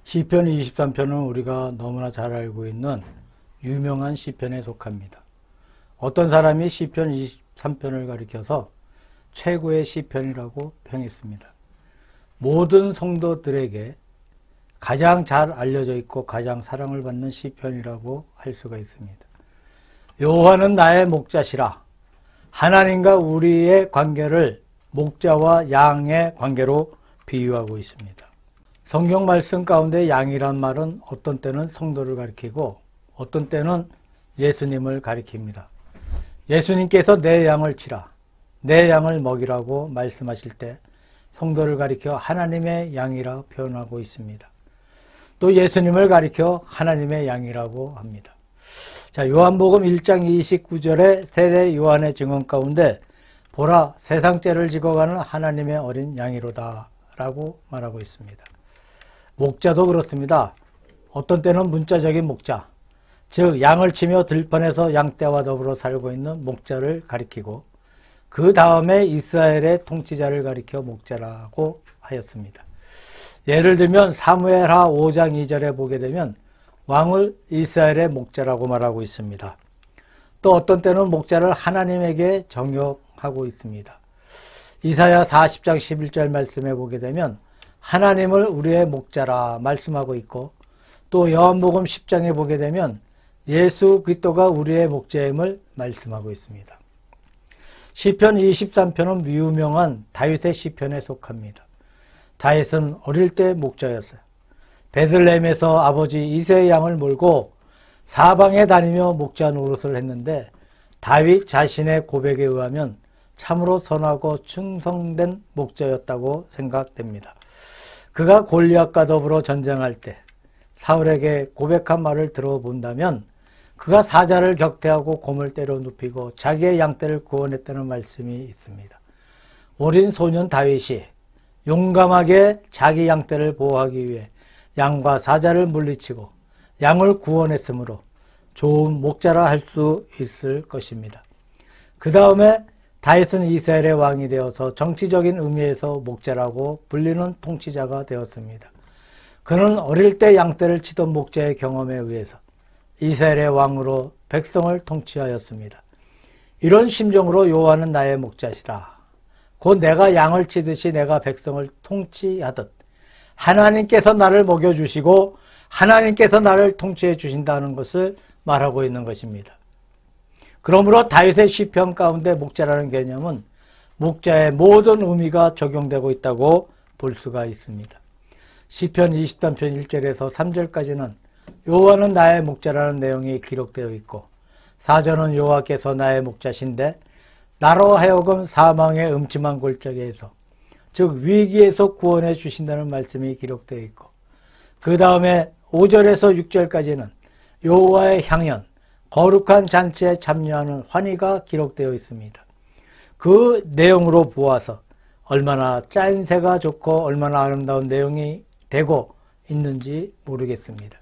시편 23편은 우리가 너무나 잘 알고 있는 유명한 시편에 속합니다. 어떤 사람이 시편 23편을 가리켜서 최고의 시편이라고 평했습니다. 모든 성도들에게 가장 잘 알려져 있고 가장 사랑을 받는 시편이라고 할 수가 있습니다. 여호와는 나의 목자시라. 하나님과 우리의 관계를 목자와 양의 관계로 비유하고 있습니다. 성경 말씀 가운데 양이란 말은 어떤 때는 성도를 가리키고 어떤 때는 예수님을 가리킵니다. 예수님께서 내 양을 치라, 내 양을 먹이라고 말씀하실 때 성도를 가리켜 하나님의 양이라 표현하고 있습니다. 또 예수님을 가리켜 하나님의 양이라고 합니다. 자, 요한복음 1장 29절에 세례 요한의 증언 가운데 보라, 세상 죄를 지고 가는 하나님의 어린 양이로다 라고 말하고 있습니다. 목자도 그렇습니다. 어떤 때는 문자적인 목자, 즉 양을 치며 들판에서 양떼와 더불어 살고 있는 목자를 가리키고 그 다음에 이스라엘의 통치자를 가리켜 목자라고 하였습니다. 예를 들면 사무엘하 5장 2절에 보게 되면 왕을 이스라엘의 목자라고 말하고 있습니다. 또 어떤 때는 목자를 하나님에게 정욕하고 있습니다. 이사야 40장 11절 말씀에 보게 되면 하나님을 우리의 목자라 말씀하고 있고 또 요한복음 10장에 보게 되면 예수 그리스도가 우리의 목자임을 말씀하고 있습니다. 시편 23편은 유명한 다윗의 시편에 속합니다. 다윗은 어릴 때 목자였어요. 베들레헴에서 아버지 이새의 양을 몰고 사방에 다니며 목자 노릇을 했는데 다윗 자신의 고백에 의하면 참으로 선하고 충성된 목자였다고 생각됩니다. 그가 골리앗과 더불어 전쟁할 때 사울에게 고백한 말을 들어본다면 그가 사자를 격퇴하고 곰을 때려 눕히고 자기의 양떼를 구원했다는 말씀이 있습니다. 어린 소년 다윗이 용감하게 자기 양떼를 보호하기 위해 양과 사자를 물리치고 양을 구원했으므로 좋은 목자라 할 수 있을 것입니다. 그 다음에 다윗은 이스라엘의 왕이 되어서 정치적인 의미에서 목자라고 불리는 통치자가 되었습니다. 그는 어릴 때 양떼를 치던 목자의 경험에 의해서 이스라엘의 왕으로 백성을 통치하였습니다. 이런 심정으로 여호와는 나의 목자시라. 곧 내가 양을 치듯이 내가 백성을 통치하듯 하나님께서 나를 먹여주시고 하나님께서 나를 통치해 주신다는 것을 말하고 있는 것입니다. 그러므로 다윗의 시편 가운데 목자라는 개념은 목자의 모든 의미가 적용되고 있다고 볼 수가 있습니다. 시편 23편 1절에서 3절까지는 여호와는 나의 목자라는 내용이 기록되어 있고 4절은 여호와께서 나의 목자신데 나로 하여금 사망의 음침한 골짜기에서 즉 위기에서 구원해 주신다는 말씀이 기록되어 있고 그 다음에 5절에서 6절까지는 여호와의 향연 거룩한 잔치에 참여하는 환희가 기록되어 있습니다. 그 내용으로 보아서 얼마나 짜임새가 좋고 얼마나 아름다운 내용이 되고 있는지 모르겠습니다.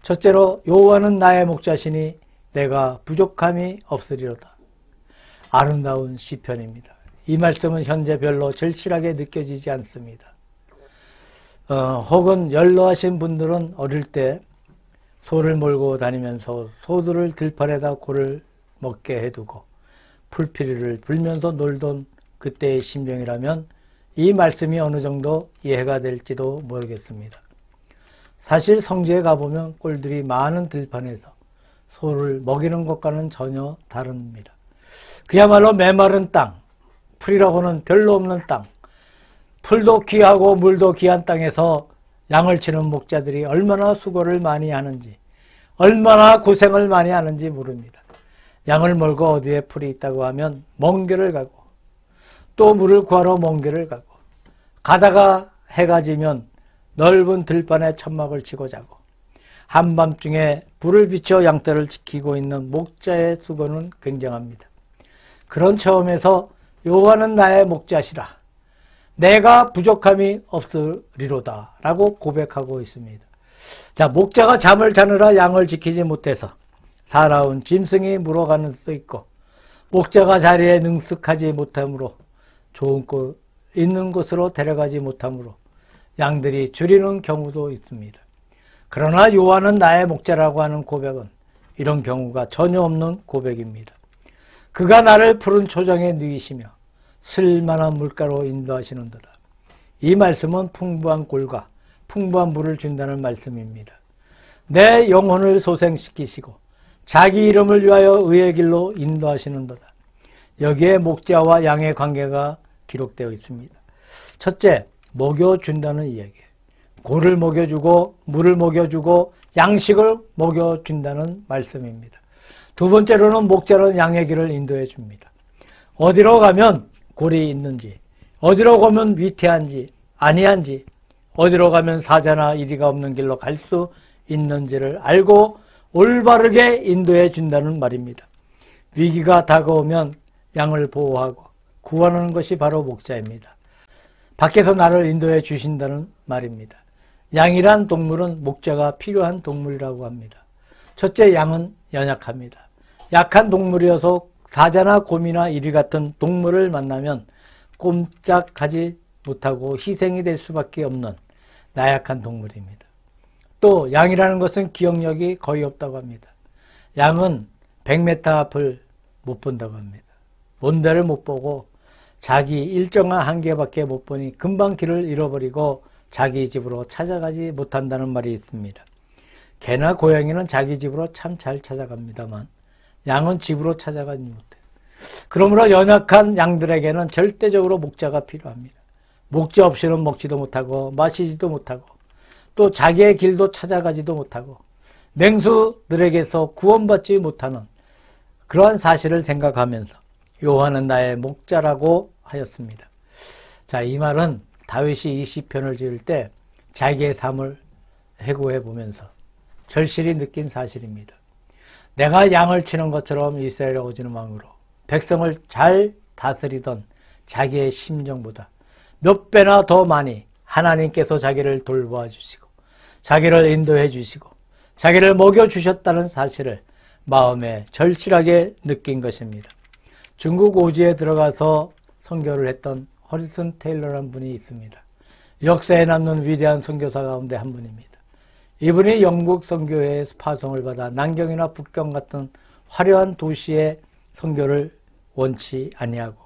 첫째로 여호와는 나의 목자시니 내가 부족함이 없으리로다. 아름다운 시편입니다. 이 말씀은 현재 별로 절실하게 느껴지지 않습니다. 혹은 연로하신 분들은 어릴 때 소를 몰고 다니면서 소들을 들판에다 꼴을 먹게 해두고 풀피리를 불면서 놀던 그때의 심정이라면 이 말씀이 어느 정도 이해가 될지도 모르겠습니다. 사실 성지에 가보면 꼴들이 많은 들판에서 소를 먹이는 것과는 전혀 다릅니다. 그야말로 메마른 땅, 풀이라고는 별로 없는 땅, 풀도 귀하고 물도 귀한 땅에서 양을 치는 목자들이 얼마나 수고를 많이 하는지 얼마나 고생을 많이 하는지 모릅니다. 양을 몰고 어디에 풀이 있다고 하면 먼 길을 가고 또 물을 구하러 먼 길을 가고 가다가 해가 지면 넓은 들판에 천막을 치고 자고 한밤중에 불을 비춰 양떼를 지키고 있는 목자의 수고는 굉장합니다. 그런 처음에서 여호와는 나의 목자시라. 내가 부족함이 없으리로다 라고 고백하고 있습니다. 자, 목자가 잠을 자느라 양을 지키지 못해서 사나운 짐승이 물어가는 수도 있고 목자가 자리에 능숙하지 못하므로 좋은 곳 있는 곳으로 데려가지 못하므로 양들이 줄이는 경우도 있습니다. 그러나 여호와는 나의 목자라고 하는 고백은 이런 경우가 전혀 없는 고백입니다. 그가 나를 푸른 초장에 누이시며 쓸만한 물가로 인도하시는도다. 이 말씀은 풍부한 꼴과 풍부한 물을 준다는 말씀입니다. 내 영혼을 소생시키시고 자기 이름을 위하여 의의 길로 인도하시는도다. 여기에 목자와 양의 관계가 기록되어 있습니다. 첫째, 먹여준다는 이야기예요. 고를 먹여주고 물을 먹여주고 양식을 먹여준다는 말씀입니다. 두 번째로는 목자는 양의 길을 인도해 줍니다. 어디로 가면 골이 있는지, 어디로 가면 위태한지 아니한지, 어디로 가면 사자나 이리가 없는 길로 갈 수 있는지를 알고 올바르게 인도해 준다는 말입니다. 위기가 다가오면 양을 보호하고 구원하는 것이 바로 목자입니다. 밖에서 나를 인도해 주신다는 말입니다. 양이란 동물은 목자가 필요한 동물이라고 합니다. 첫째, 양은 연약합니다. 약한 동물이어서 사자나 곰이나 이리 같은 동물을 만나면 꼼짝하지 못하고 희생이 될 수밖에 없는 나약한 동물입니다. 또 양이라는 것은 기억력이 거의 없다고 합니다. 양은 100m 앞을 못 본다고 합니다. 먼 데를 못 보고 자기 일정한 한계밖에 못 보니 금방 길을 잃어버리고 자기 집으로 찾아가지 못한다는 말이 있습니다. 개나 고양이는 자기 집으로 참 잘 찾아갑니다만 양은 집으로 찾아가지 못해요. 그러므로 연약한 양들에게는 절대적으로 목자가 필요합니다. 목자 없이는 먹지도 못하고 마시지도 못하고 또 자기의 길도 찾아가지도 못하고 맹수들에게서 구원받지 못하는 그러한 사실을 생각하면서 여호와는 나의 목자라고 하였습니다. 자, 이 말은 다윗이 이 시편을 지을 때 자기의 삶을 회고해 보면서 절실히 느낀 사실입니다. 내가 양을 치는 것처럼 이스라엘의 오지는 왕으로 백성을 잘 다스리던 자기의 심정보다 몇 배나 더 많이 하나님께서 자기를 돌보아 주시고 자기를 인도해 주시고 자기를 먹여 주셨다는 사실을 마음에 절실하게 느낀 것입니다. 중국 오지에 들어가서 선교를 했던 허리슨 테일러라는 분이 있습니다. 역사에 남는 위대한 선교사 가운데 한 분입니다. 이분이 영국 선교회에서 파송을 받아 남경이나 북경 같은 화려한 도시의 선교를 원치 아니하고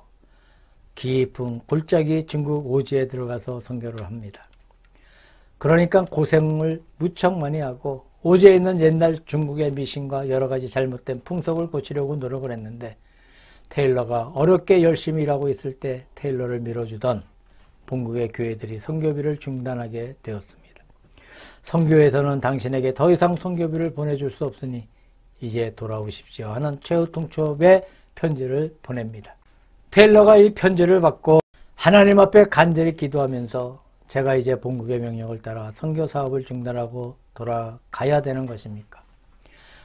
깊은 골짜기 중국 오지에 들어가서 선교를 합니다. 그러니까 고생을 무척 많이 하고 오지에 있는 옛날 중국의 미신과 여러 가지 잘못된 풍속을 고치려고 노력을 했는데 테일러가 어렵게 열심히 일하고 있을 때 테일러를 밀어주던 본국의 교회들이 선교비를 중단하게 되었습니다. 선교회에서는 당신에게 더 이상 선교비를 보내줄 수 없으니 이제 돌아오십시오 하는 최후 통첩의 편지를 보냅니다. 테일러가 이 편지를 받고 하나님 앞에 간절히 기도하면서 제가 이제 본국의 명령을 따라 선교 사업을 중단하고 돌아가야 되는 것입니까?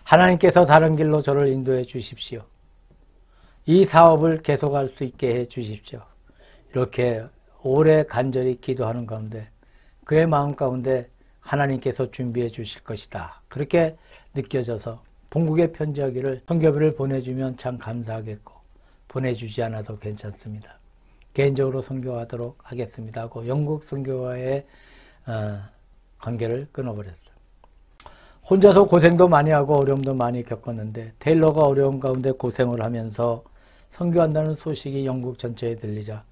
하나님께서 다른 길로 저를 인도해 주십시오. 이 사업을 계속할 수 있게 해 주십시오. 이렇게 오래 간절히 기도하는 가운데 그의 마음 가운데 하나님께서 준비해 주실 것이다. 그렇게 느껴져서 본국에 편지하기를 선교비를 보내주면 참 감사하겠고 보내주지 않아도 괜찮습니다. 개인적으로 선교하도록 하겠습니다 하고 영국 선교와의 관계를 끊어버렸어요. 혼자서 고생도 많이 하고 어려움도 많이 겪었는데 테일러가 어려움 가운데 고생을 하면서 선교한다는 소식이 영국 전체에 들리자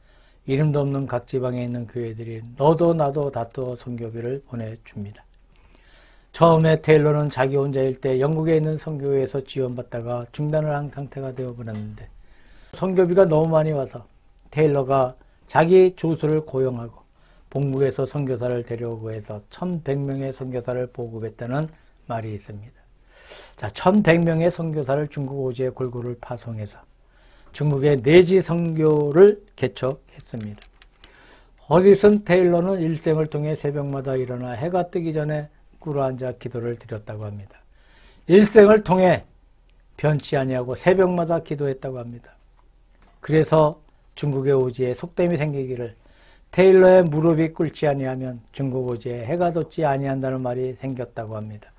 이름도 없는 각 지방에 있는 교회들이 너도 나도 다투어 선교비를 보내줍니다. 처음에 테일러는 자기 혼자일 때 영국에 있는 선교회에서 지원받다가 중단을 한 상태가 되어버렸는데 선교비가 너무 많이 와서 테일러가 자기 조수를 고용하고 본국에서 선교사를 데려오고 해서 1100명의 선교사를 보급했다는 말이 있습니다. 자, 1100명의 선교사를 중국 오지에 골고루 파송해서 중국의 내지 선교를 개척했습니다. 허리슨 테일러는 일생을 통해 새벽마다 일어나 해가 뜨기 전에 꿇어앉아 기도를 드렸다고 합니다. 일생을 통해 변치 아니하고 새벽마다 기도했다고 합니다. 그래서 중국의 오지에 속됨이 생기기를 테일러의 무릎이 꿇지 아니하면 중국 오지에 해가 돋지 아니한다는 말이 생겼다고 합니다.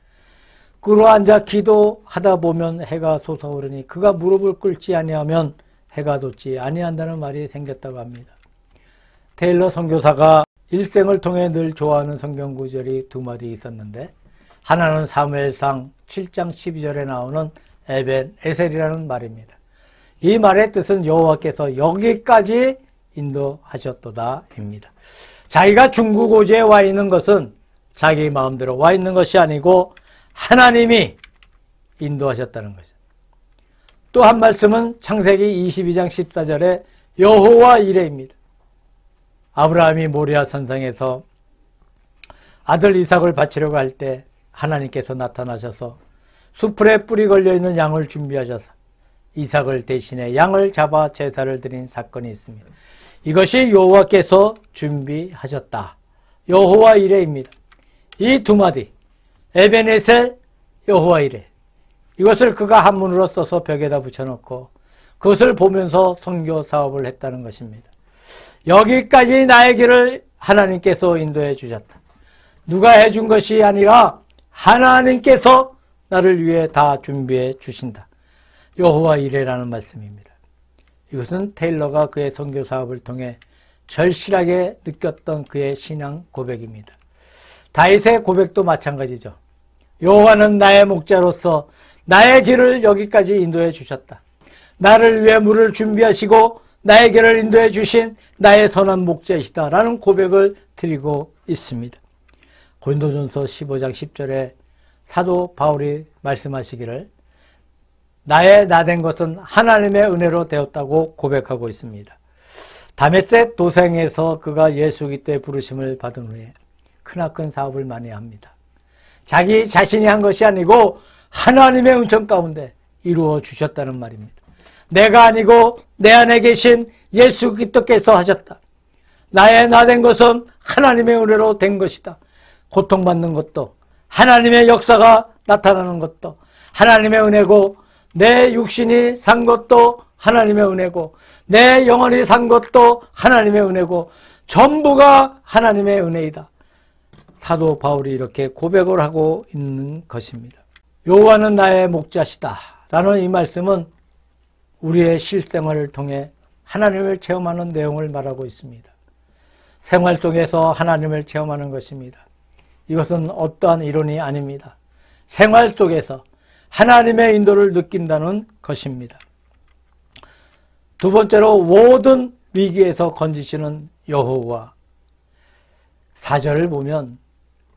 꿇어앉아 기도하다 보면 해가 솟아오르니 그가 무릎을 꿇지 아니하면 해가 돋지 아니한다는 말이 생겼다고 합니다. 테일러 선교사가 일생을 통해 늘 좋아하는 성경 구절이 두 마디 있었는데, 하나는 사무엘상 7장 12절에 나오는 에벤 에셀이라는 말입니다. 이 말의 뜻은 여호와께서 여기까지 인도하셨도다 입니다. 자기가 중구고지에 와 있는 것은 자기 마음대로 와 있는 것이 아니고 하나님이 인도하셨다는 것이죠. 또 한 말씀은 창세기 22장 14절에 여호와 이레입니다. 아브라함이 모리아 산상에서 아들 이삭을 바치려고 할 때 하나님께서 나타나셔서 수풀에 뿔이 걸려있는 양을 준비하셔서 이삭을 대신해 양을 잡아 제사를 드린 사건이 있습니다. 이것이 여호와께서 준비하셨다. 여호와 이레입니다. 이 두 마디, 에벤에셀, 여호와 이레, 이것을 그가 한문으로 써서 벽에다 붙여놓고 그것을 보면서 선교 사업을 했다는 것입니다. 여기까지 나의 길을 하나님께서 인도해 주셨다. 누가 해준 것이 아니라 하나님께서 나를 위해 다 준비해 주신다. 여호와 이레라는 말씀입니다. 이것은 테일러가 그의 선교 사업을 통해 절실하게 느꼈던 그의 신앙 고백입니다. 다윗의 고백도 마찬가지죠. 여호와는 나의 목자로서 나의 길을 여기까지 인도해 주셨다. 나를 위해 물을 준비하시고 나의 길을 인도해 주신 나의 선한 목자이시다 라는 고백을 드리고 있습니다. 고린도전서 15장 10절에 사도 바울이 말씀하시기를 나의 나된 것은 하나님의 은혜로 되었다고 고백하고 있습니다. 다메섹 도생에서 그가 예수 그리스도의 부르심을 받은 후에 크나큰 사업을 많이 합니다. 자기 자신이 한 것이 아니고 하나님의 은총 가운데 이루어 주셨다는 말입니다. 내가 아니고 내 안에 계신 예수 그리스도께서 하셨다. 나의 나된 것은 하나님의 은혜로 된 것이다. 고통받는 것도 하나님의 역사가 나타나는 것도 하나님의 은혜고, 내 육신이 산 것도 하나님의 은혜고, 내 영혼이 산 것도 하나님의 은혜고, 전부가 하나님의 은혜이다. 사도 바울이 이렇게 고백을 하고 있는 것입니다. 여호와는 나의 목자시다 라는 이 말씀은 우리의 실생활을 통해 하나님을 체험하는 내용을 말하고 있습니다. 생활 속에서 하나님을 체험하는 것입니다. 이것은 어떠한 이론이 아닙니다. 생활 속에서 하나님의 인도를 느낀다는 것입니다. 두 번째로 모든 위기에서 건지시는 여호와. 4절을 보면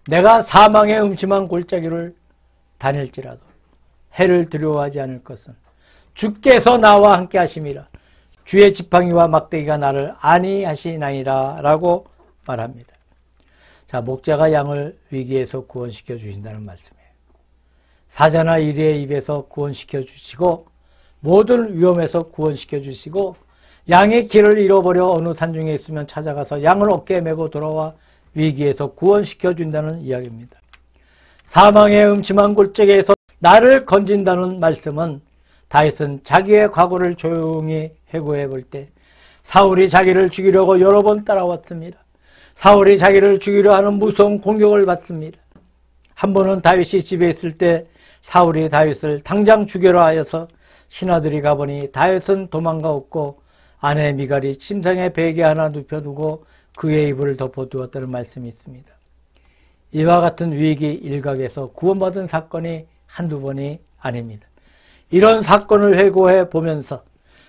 내가 사망의 음침한 골짜기를 다닐지라도 해를 두려워하지 않을 것은 주께서 나와 함께 하심이라. 주의 지팡이와 막대기가 나를 안위하시나이다 라고 말합니다. 자, 목자가 양을 위기에서 구원시켜 주신다는 말씀이에요. 사자나 이리의 입에서 구원시켜 주시고 모든 위험에서 구원시켜 주시고, 양이 길을 잃어버려 어느 산중에 있으면 찾아가서 양을 어깨에 메고 돌아와 위기에서 구원시켜 준다는 이야기입니다. 사망의 음침한 골짜기에서 나를 건진다는 말씀은 다윗은 자기의 과거를 조용히 회고해 볼 때 사울이 자기를 죽이려고 여러 번 따라왔습니다. 사울이 자기를 죽이려 하는 무서운 공격을 받습니다. 한 번은 다윗이 집에 있을 때 사울이 다윗을 당장 죽여라 하여서 신하들이 가보니 다윗은 도망가었고 아내 미갈이 침상에 베개 하나 눕혀두고 그의 이불을 덮어두었다는 말씀이 있습니다. 이와 같은 위기 일각에서 구원받은 사건이 한두 번이 아닙니다. 이런 사건을 회고해 보면서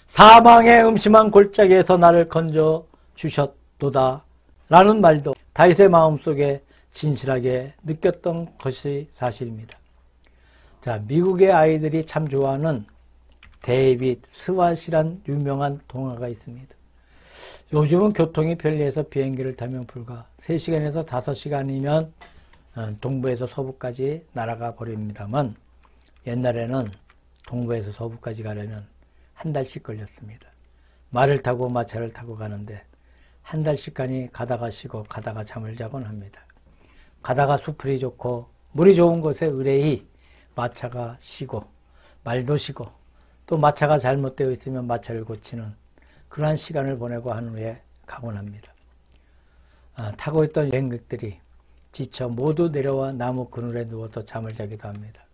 사망의 음침한 골짜기에서 나를 건져 주셨도다 라는 말도 다윗의 마음속에 진실하게 느꼈던 것이 사실입니다. 자, 미국의 아이들이 참 좋아하는 데이빗 스왓이란 유명한 동화가 있습니다. 요즘은 교통이 편리해서 비행기를 타면 불과 3시간에서 5시간이면 동부에서 서부까지 날아가 버립니다만, 옛날에는 동부에서 서부까지 가려면 한 달씩 걸렸습니다. 말을 타고 마차를 타고 가는데 한 달씩간이 가다가 쉬고 가다가 잠을 자곤 합니다. 가다가 수풀이 좋고 물이 좋은 곳에 의뢰히 마차가 쉬고 말도 쉬고 또 마차가 잘못되어 있으면 마차를 고치는 그러한 시간을 보내고 한 후에 가곤 합니다. 타고 있던 여행객들이 지쳐 모두 내려와 나무 그늘에 누워서 잠을 자기도 합니다.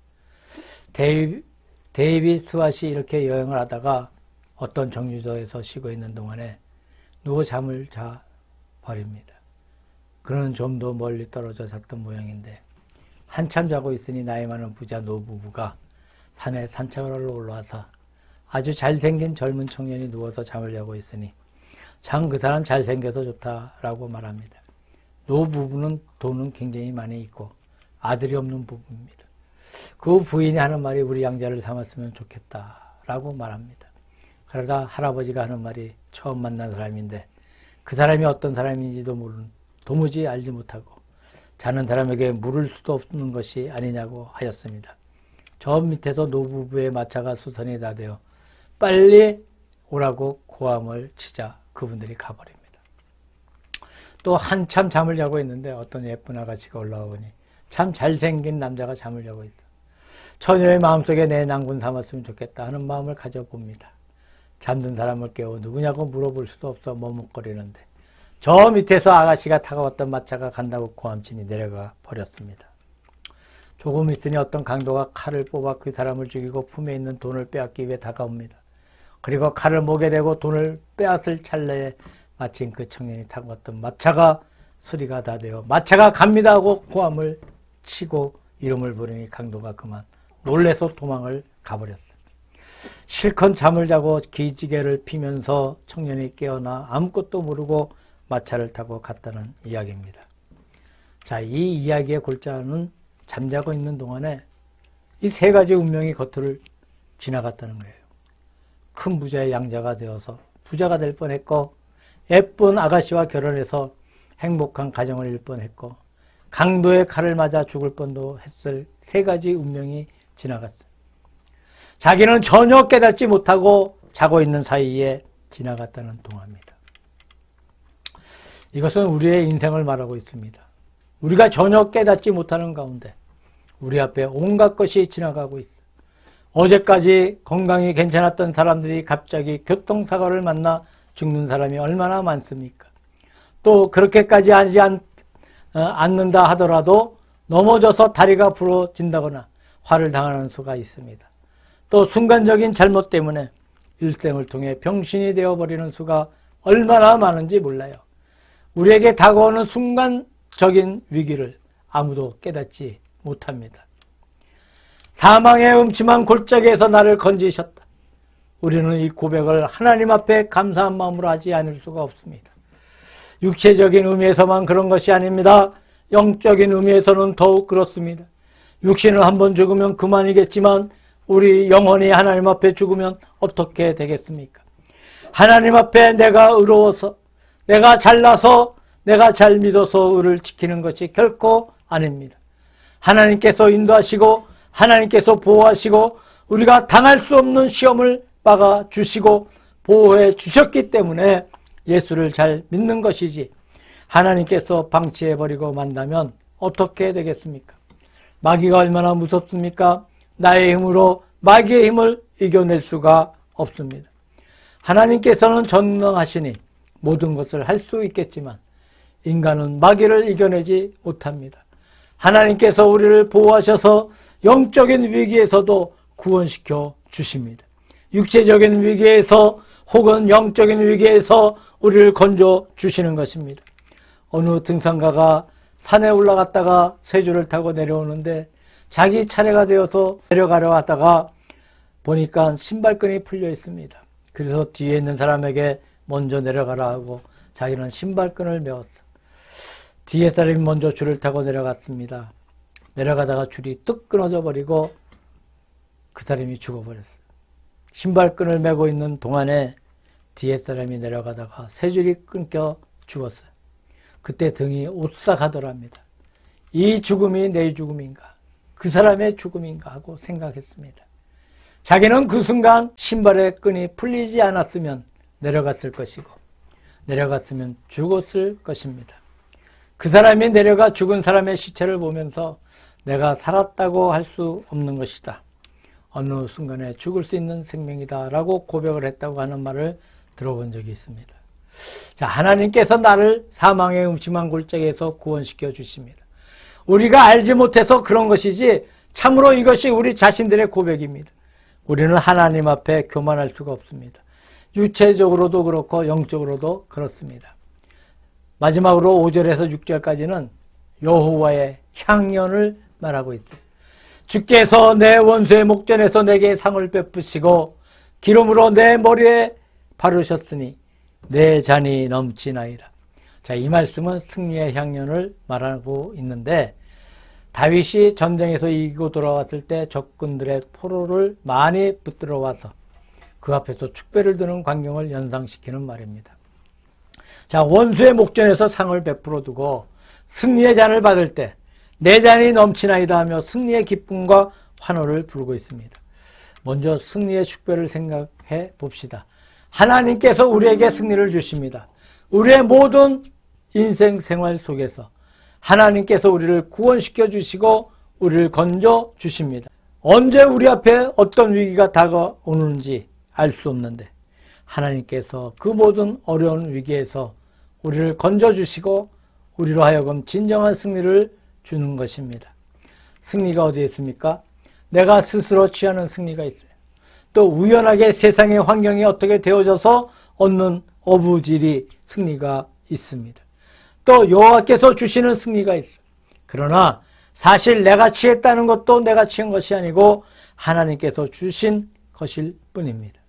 데이빗 스왓이 이렇게 여행을 하다가 어떤 정류소에서 쉬고 있는 동안에 누워 잠을 자 버립니다. 그는 좀 더 멀리 떨어져 잤던 모양인데 한참 자고 있으니 나이 많은 부자 노부부가 산에 산책을 하러 올라와서 아주 잘생긴 젊은 청년이 누워서 잠을 자고 있으니 참 그 사람 잘생겨서 좋다라고 말합니다. 노부부는 돈은 굉장히 많이 있고 아들이 없는 부부입니다. 그 부인이 하는 말이 우리 양자를 삼았으면 좋겠다라고 말합니다. 그러다 할아버지가 하는 말이 처음 만난 사람인데 그 사람이 어떤 사람인지도 모르는 도무지 알지 못하고 자는 사람에게 물을 수도 없는 것이 아니냐고 하였습니다. 저 밑에서 노부부의 마차가 수선이 다 되어 빨리 오라고 고함을 치자 그분들이 가버립니다. 또 한참 잠을 자고 있는데 어떤 예쁜 아가씨가 올라오니 참 잘생긴 남자가 잠을 자고 있어. 처녀의 마음속에 내 낭군 삼았으면 좋겠다 하는 마음을 가져봅니다. 잠든 사람을 깨워 누구냐고 물어볼 수도 없어 머뭇거리는데 저 밑에서 아가씨가 타고 왔던 마차가 간다고 고함치니 내려가 버렸습니다. 조금 있으니 어떤 강도가 칼을 뽑아 그 사람을 죽이고 품에 있는 돈을 빼앗기 위해 다가옵니다. 그리고 칼을 목에 대고 돈을 빼앗을 찰나에 마침 그 청년이 타고 왔던 마차가 수리가 다 되어 마차가 갑니다 하고 고함을 치고 이름을 부르니 강도가 그만 놀래서 도망을 가버렸어요. 실컷 잠을 자고 기지개를 피면서 청년이 깨어나 아무것도 모르고 마차를 타고 갔다는 이야기입니다. 자, 이 이야기의 골자는 잠자고 있는 동안에 이 세 가지 운명이 겉을 지나갔다는 거예요. 큰 부자의 양자가 되어서 부자가 될 뻔했고 예쁜 아가씨와 결혼해서 행복한 가정을 이룰 뻔했고 강도의 칼을 맞아 죽을 뻔도 했을 세 가지 운명이 지나갔어요. 자기는 전혀 깨닫지 못하고 자고 있는 사이에 지나갔다는 동화입니다. 이것은 우리의 인생을 말하고 있습니다. 우리가 전혀 깨닫지 못하는 가운데 우리 앞에 온갖 것이 지나가고 있어요. 어제까지 건강이 괜찮았던 사람들이 갑자기 교통사고를 만나 죽는 사람이 얼마나 많습니까? 또 그렇게까지 하지 않는다 하더라도 넘어져서 다리가 부러진다거나 화를 당하는 수가 있습니다. 또 순간적인 잘못 때문에 일생을 통해 병신이 되어버리는 수가 얼마나 많은지 몰라요. 우리에게 다가오는 순간적인 위기를 아무도 깨닫지 못합니다. 사망의 음침한 골짜기에서 나를 건지셨다. 우리는 이 고백을 하나님 앞에 감사한 마음으로 하지 않을 수가 없습니다. 육체적인 의미에서만 그런 것이 아닙니다. 영적인 의미에서는 더욱 그렇습니다. 육신은 한번 죽으면 그만이겠지만 우리 영혼이 하나님 앞에 죽으면 어떻게 되겠습니까? 하나님 앞에 내가 의로워서, 내가 잘나서, 내가 잘 믿어서 의를 지키는 것이 결코 아닙니다. 하나님께서 인도하시고 하나님께서 보호하시고 우리가 당할 수 없는 시험을 막아주시고 보호해 주셨기 때문에 예수를 잘 믿는 것이지 하나님께서 방치해버리고 만다면 어떻게 되겠습니까? 마귀가 얼마나 무섭습니까? 나의 힘으로 마귀의 힘을 이겨낼 수가 없습니다. 하나님께서는 전능하시니 모든 것을 할 수 있겠지만 인간은 마귀를 이겨내지 못합니다. 하나님께서 우리를 보호하셔서 영적인 위기에서도 구원시켜 주십니다. 육체적인 위기에서 혹은 영적인 위기에서 우리를 건져 주시는 것입니다. 어느 등산가가 산에 올라갔다가 쇠줄을 타고 내려오는데 자기 차례가 되어서 내려가려 하다가 보니까 신발끈이 풀려 있습니다. 그래서 뒤에 있는 사람에게 먼저 내려가라 하고 자기는 신발끈을 메었어. 뒤에 사람이 먼저 줄을 타고 내려갔습니다. 내려가다가 줄이 뚝 끊어져 버리고 그 사람이 죽어버렸어요. 신발끈을 메고 있는 동안에 뒤에 사람이 내려가다가 새 줄이 끊겨 죽었어요. 그때 등이 오싹하더랍니다. 이 죽음이 내 죽음인가? 그 사람의 죽음인가? 하고 생각했습니다. 자기는 그 순간 신발의 끈이 풀리지 않았으면 내려갔을 것이고 내려갔으면 죽었을 것입니다. 그 사람이 내려가 죽은 사람의 시체를 보면서 내가 살았다고 할 수 없는 것이다. 어느 순간에 죽을 수 있는 생명이다 라고 고백을 했다고 하는 말을 들어본 적이 있습니다. 자, 하나님께서 나를 사망의 음침한 골짜기에서 구원시켜 주십니다. 우리가 알지 못해서 그런 것이지 참으로 이것이 우리 자신들의 고백입니다. 우리는 하나님 앞에 교만할 수가 없습니다. 유체적으로도 그렇고 영적으로도 그렇습니다. 마지막으로 5절에서 6절까지는 여호와의 향연을 말하고 있어요. 주께서 내 원수의 목전에서 내게 상을 베푸시고 기름으로 내 머리에 바르셨으니 내 잔이 넘치나이다. 자, 이 말씀은 승리의 향연을 말하고 있는데, 다윗이 전쟁에서 이기고 돌아왔을 때 적군들의 포로를 많이 붙들어 와서 그 앞에서 축배를 드는 광경을 연상시키는 말입니다. 자, 원수의 목전에서 상을 베풀어 두고 승리의 잔을 받을 때 내 잔이 넘치나이다 하며 승리의 기쁨과 환호를 부르고 있습니다. 먼저 승리의 축배를 생각해 봅시다. 하나님께서 우리에게 승리를 주십니다. 우리의 모든 인생 생활 속에서 하나님께서 우리를 구원시켜 주시고 우리를 건져 주십니다. 언제 우리 앞에 어떤 위기가 다가오는지 알 수 없는데 하나님께서 그 모든 어려운 위기에서 우리를 건져 주시고 우리로 하여금 진정한 승리를 주는 것입니다. 승리가 어디에 있습니까? 내가 스스로 취하는 승리가 있어요. 또 우연하게 세상의 환경이 어떻게 되어져서 얻는 어부질이 승리가 있습니다. 또 여호와께서 주시는 승리가 있어요. 그러나 사실 내가 취했다는 것도 내가 취한 것이 아니고 하나님께서 주신 것일 뿐입니다.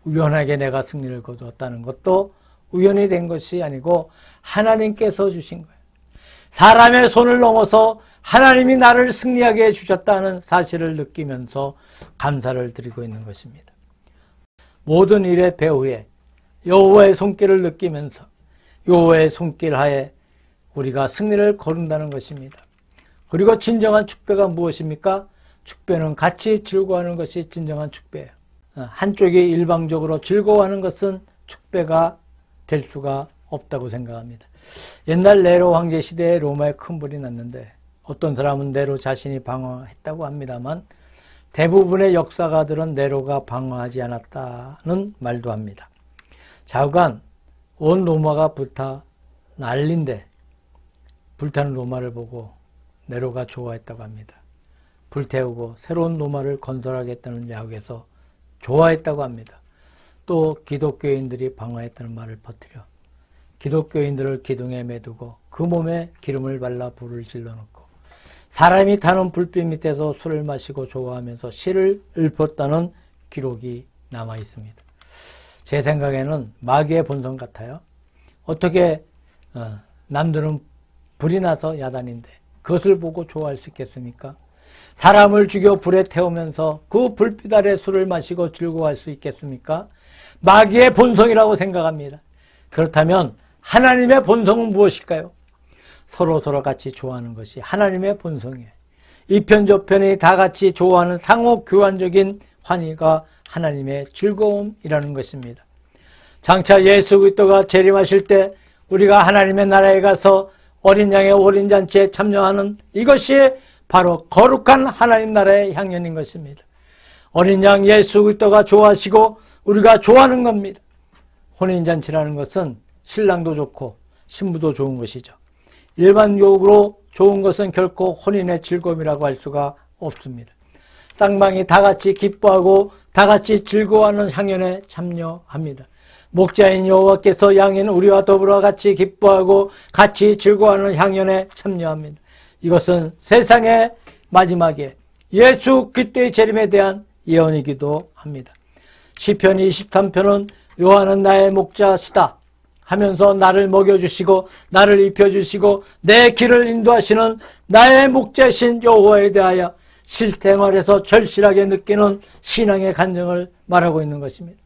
우연하게 내가 승리를 거두었다는 것도 우연이 된 것이 아니고 하나님께서 주신 거예요. 사람의 손을 넘어서 하나님이 나를 승리하게 해주셨다는 사실을 느끼면서 감사를 드리고 있는 것입니다. 모든 일의 배후에 여호와의 손길을 느끼면서 여호와의 손길 하에 우리가 승리를 거둔다는 것입니다. 그리고 진정한 축배가 무엇입니까? 축배는 같이 즐거워하는 것이 진정한 축배예요. 한쪽이 일방적으로 즐거워하는 것은 축배가 될 수가 없다고 생각합니다. 옛날 네로 황제 시대에 로마에 큰 불이 났는데 어떤 사람은 네로 자신이 방어했다고 합니다만 대부분의 역사가들은 네로가 방어하지 않았다는 말도 합니다. 좌우간 온 로마가 불타 난린데 불타는 로마를 보고 네로가 좋아했다고 합니다. 불태우고 새로운 로마를 건설하겠다는 야구에서 좋아했다고 합니다. 또 기독교인들이 방어했다는 말을 퍼뜨려 기독교인들을 기둥에 매두고 그 몸에 기름을 발라 불을 질러놓고 사람이 타는 불빛 밑에서 술을 마시고 좋아하면서 시를 읊었다는 기록이 남아 있습니다. 제 생각에는 마귀의 본성 같아요. 어떻게 남들은 불이 나서 야단인데 그것을 보고 좋아할 수 있겠습니까? 사람을 죽여 불에 태우면서 그 불빛 아래 술을 마시고 즐거워할 수 있겠습니까? 마귀의 본성이라고 생각합니다. 그렇다면 하나님의 본성은 무엇일까요? 서로 같이 좋아하는 것이 하나님의 본성이에요. 이 편 저편이 다 같이 좋아하는 상호 교환적인 환희가 하나님의 즐거움이라는 것입니다. 장차 예수 그리스도가 재림하실 때 우리가 하나님의 나라에 가서 어린 양의 올인잔치에 참여하는 이것이 바로 거룩한 하나님 나라의 향연인 것입니다. 어린 양 예수 그리스도가 좋아하시고 우리가 좋아하는 겁니다. 혼인잔치라는 것은 신랑도 좋고 신부도 좋은 것이죠. 일반적으로 좋은 것은 결코 혼인의 즐거움이라고 할 수가 없습니다. 쌍방이 다 같이 기뻐하고 다 같이 즐거워하는 향연에 참여합니다. 목자인 여호와께서 양인 우리와 더불어 같이 기뻐하고 같이 즐거워하는 향연에 참여합니다. 이것은 세상의 마지막에 예수 그리스도의 재림에 대한 예언이기도 합니다. 시편 23편은 여호와는 나의 목자시다 하면서 나를 먹여주시고 나를 입혀주시고 내 길을 인도하시는 나의 목자신 여호와에 대하여 실생활에서 절실하게 느끼는 신앙의 간증을 말하고 있는 것입니다.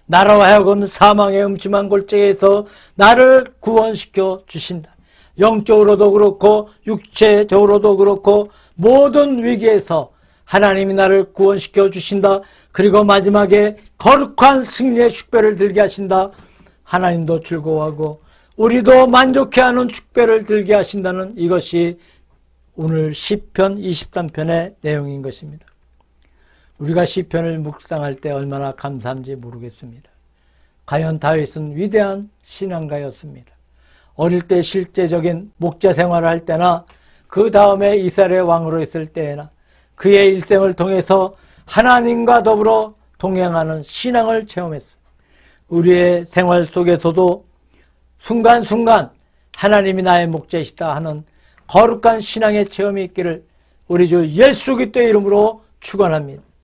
나로 하여금 사망의 음침한 골짜기에서 나를 구원시켜 주신다. 영적으로도 그렇고 육체적으로도 그렇고 모든 위기에서 하나님이 나를 구원시켜 주신다. 그리고 마지막에 거룩한 승리의 축배를 들게 하신다. 하나님도 즐거워하고 우리도 만족해하는 축배를 들게 하신다는 이것이 오늘 시편 23편의 내용인 것입니다. 우리가 시편을 묵상할 때 얼마나 감사한지 모르겠습니다. 과연 다윗은 위대한 신앙가였습니다. 어릴 때 실제적인 목자 생활을 할 때나 그 다음에 이스라엘의 왕으로 있을 때나 그의 일생을 통해서 하나님과 더불어 동행하는 신앙을 체험했어요. 우리의 생활 속에서도 순간순간 하나님이 나의 목자이시다 하는 거룩한 신앙의 체험이 있기를 우리 주 예수 그리스도의 이름으로 축원합니다.